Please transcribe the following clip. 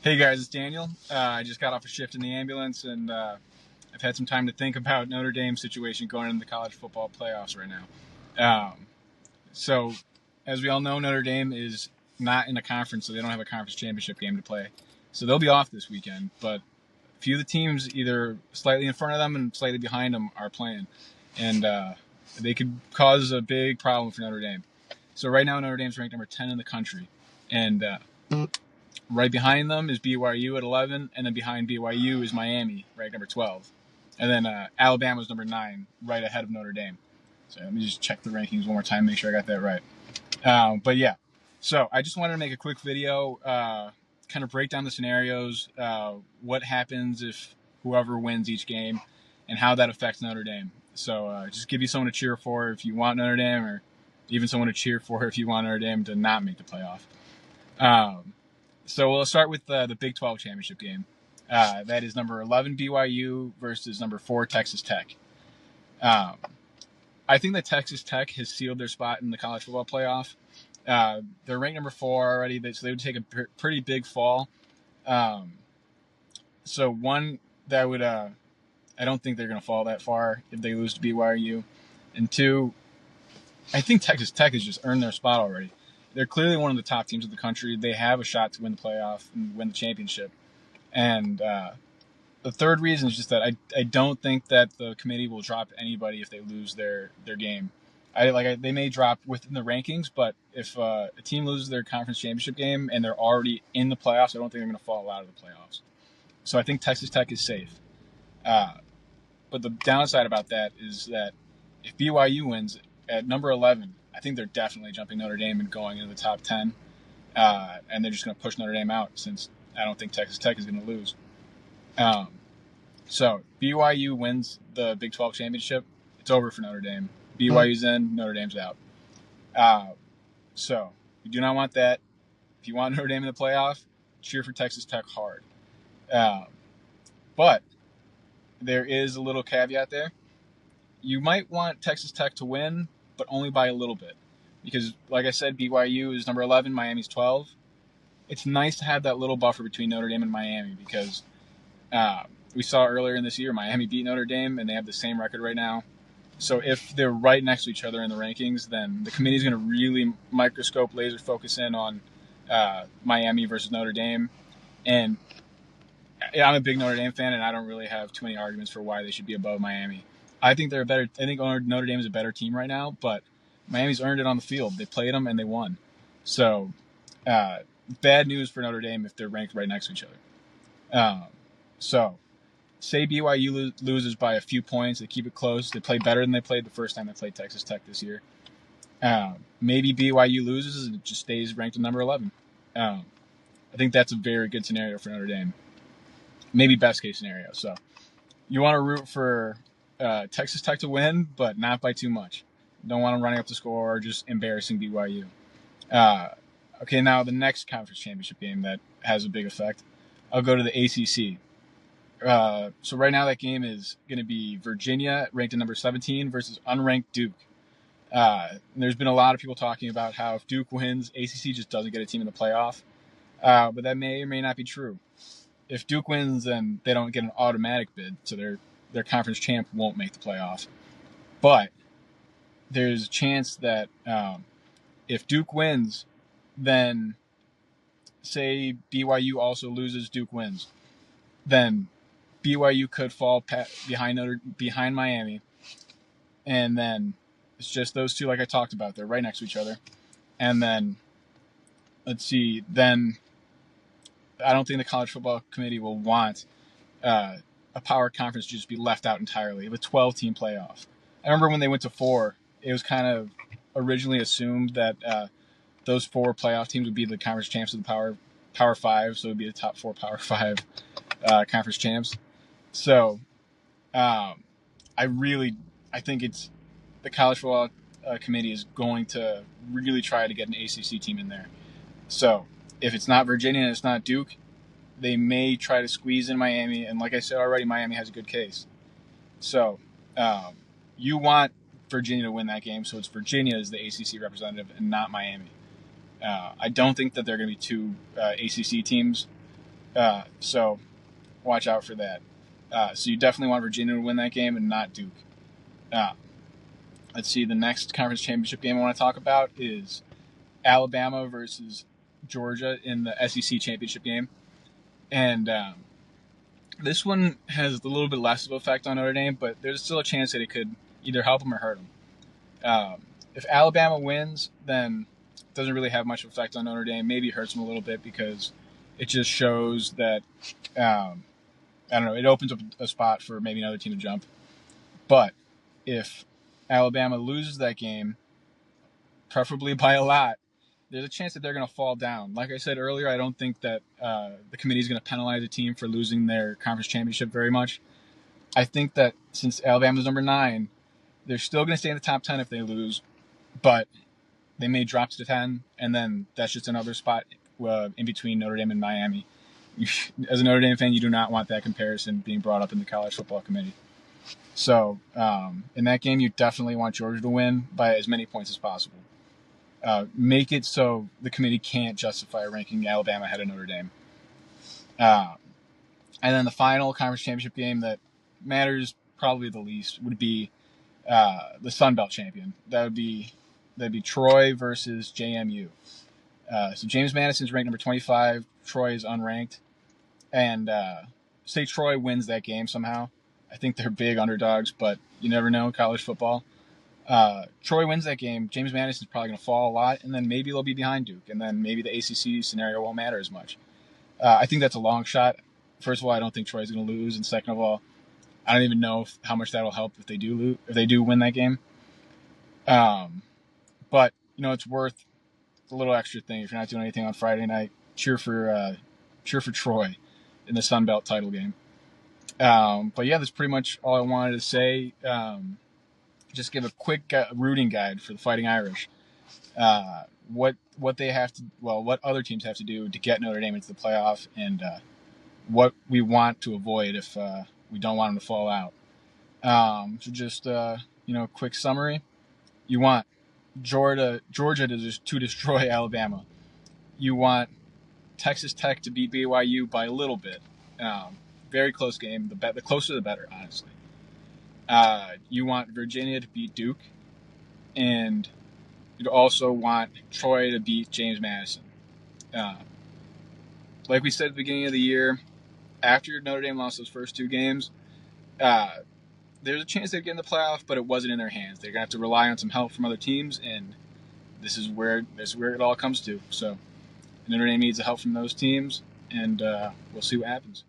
Hey guys, it's Daniel. I just got off a shift in the ambulance, and I've had some time to think about Notre Dame's situation going into the college football playoffs right now. So, as we all know, Notre Dame is not in a conference, so they don't have a conference championship game to play. So they'll be off this weekend, but a few of the teams, either slightly in front of them and slightly behind them, are playing, and they could cause a big problem for Notre Dame. So right now, Notre Dame's ranked number 10 in the country, and right behind them is BYU at 11, and then behind BYU is Miami, ranked number 12. And then Alabama's number 9, right ahead of Notre Dame. So let me just check the rankings one more time, make sure I got that right. But yeah, so I just wanted to make a quick video, kind of break down the scenarios, what happens if whoever wins each game, and how that affects Notre Dame. So just give you someone to cheer for if you want Notre Dame, or even someone to cheer for if you want Notre Dame to not make the playoff. So we'll start with the Big 12 championship game. That is number 11 BYU versus number 4 Texas Tech. I think that Texas Tech has sealed their spot in the college football playoff. They're ranked number 4 already, so they would take a pretty big fall. So one, that would I don't think they're going to fall that far if they lose to BYU. And two, I think Texas Tech has just earned their spot already. They're clearly one of the top teams of the country. They have a shot to win the playoff and win the championship. And the third reason is just that I don't think that the committee will drop anybody if they lose their game. They may drop within the rankings, but if a team loses their conference championship game and they're already in the playoffs, I don't think they're going to fall out of the playoffs. So I think Texas Tech is safe. But the downside about that is that if BYU wins at number 11, I think they're definitely jumping Notre Dame and going into the top 10. And they're just going to push Notre Dame out since I don't think Texas Tech is going to lose. So BYU wins the Big 12 championship. It's over for Notre Dame. BYU's in, Notre Dame's out. So you do not want that. If you want Notre Dame in the playoff, cheer for Texas Tech hard. But there is a little caveat there. You might want Texas Tech to win, but only by a little bit. Because, like I said, BYU is number 11, Miami's 12. It's nice to have that little buffer between Notre Dame and Miami because we saw earlier in this year Miami beat Notre Dame, and they have the same record right now. So if they're right next to each other in the rankings, then the committee is going to really microscope, laser focus in on Miami versus Notre Dame. And I'm a big Notre Dame fan, and I don't really have too many arguments for why they should be above Miami. I think Notre Dame is a better team right now, but Miami's earned it on the field. They played them and they won. So bad news for Notre Dame if they're ranked right next to each other. So say BYU loses by a few points. They keep it close. They play better than they played the first time they played Texas Tech this year. Maybe BYU loses and it just stays ranked at number 11. I think that's a very good scenario for Notre Dame. Maybe best case scenario. So you want to root for Texas Tech to win, but not by too much. Don't want them running up the score or just embarrassing BYU. Okay, now the next conference championship game that has a big effect. I'll go to the ACC. So right now that game is going to be Virginia, ranked at number 17, versus unranked Duke. There's been a lot of people talking about how if Duke wins, ACC just doesn't get a team in the playoff. But that may or may not be true. If Duke wins, then they don't get an automatic bid, so their conference champ won't make the playoff. But there's a chance that if Duke wins, then say BYU also loses, Duke wins, then BYU could fall behind Miami, and then it's just those two, like I talked about. They're right next to each other, and then let's see. Then I don't think the college football committee will want a power conference to just be left out entirely of a 12-team playoff. I remember when they went to 4, it was kind of originally assumed that those 4 playoff teams would be the conference champs of the Power 5, so it would be the top 4 Power 5 conference champs. So I think it's the college football committee is going to really try to get an ACC team in there. So if it's not Virginia and it's not Duke, they may try to squeeze in Miami. And like I said already, Miami has a good case. So you want Virginia to win that game, so it's Virginia as the ACC representative and not Miami. I don't think that there are going to be 2 ACC teams. So watch out for that. So you definitely want Virginia to win that game and not Duke. Uh, let's see. The next conference championship game I want to talk about is Alabama versus Georgia in the SEC championship game. And this one has a little bit less of an effect on Notre Dame, but there's still a chance that it could either help them or hurt them. If Alabama wins, then it doesn't really have much effect on Notre Dame. Maybe it hurts them a little bit because it just shows that, I don't know, it opens up a spot for maybe another team to jump. But if Alabama loses that game, preferably by a lot, there's a chance that they're going to fall down. Like I said earlier, I don't think that the committee is going to penalize a team for losing their conference championship very much. I think that since Alabama's number 9, they're still going to stay in the top 10 if they lose, but they may drop to 10, and then that's just another spot in between Notre Dame and Miami. As a Notre Dame fan, you do not want that comparison being brought up in the college football committee. So in that game, you definitely want Georgia to win by as many points as possible. Make it so the committee can't justify ranking Alabama ahead of Notre Dame. And then the final conference championship game that matters probably the least would be the Sun Belt champion. That'd be Troy versus JMU. So James Madison's ranked number 25. Troy is unranked. And say Troy wins that game somehow. I think they're big underdogs, but you never know, college football. Troy wins that game. James Madison's probably going to fall a lot, and then maybe they'll be behind Duke, and then maybe the ACC scenario won't matter as much. I think that's a long shot. First of all, I don't think Troy's going to lose, and second of all, I don't even know how much that'll help if they do lose, if they do win that game. But it's worth a little extra thing if you're not doing anything on Friday night. Cheer for Troy in the Sun Belt title game. But yeah, that's pretty much all I wanted to say. Just give a quick rooting guide for the Fighting Irish. What other teams have to do to get Notre Dame into the playoff, and what we want to avoid if we don't want them to fall out. So just quick summary: you want Georgia to destroy Alabama. You want Texas Tech to beat BYU by a little bit. Very close game. The closer the better, honestly. You want Virginia to beat Duke, and you'd also want Troy to beat James Madison. Like we said at the beginning of the year, after Notre Dame lost those first 2 games, there's a chance they'd get in the playoff, but it wasn't in their hands. They're going to have to rely on some help from other teams, and this is where it all comes to. So Notre Dame needs the help from those teams, and we'll see what happens.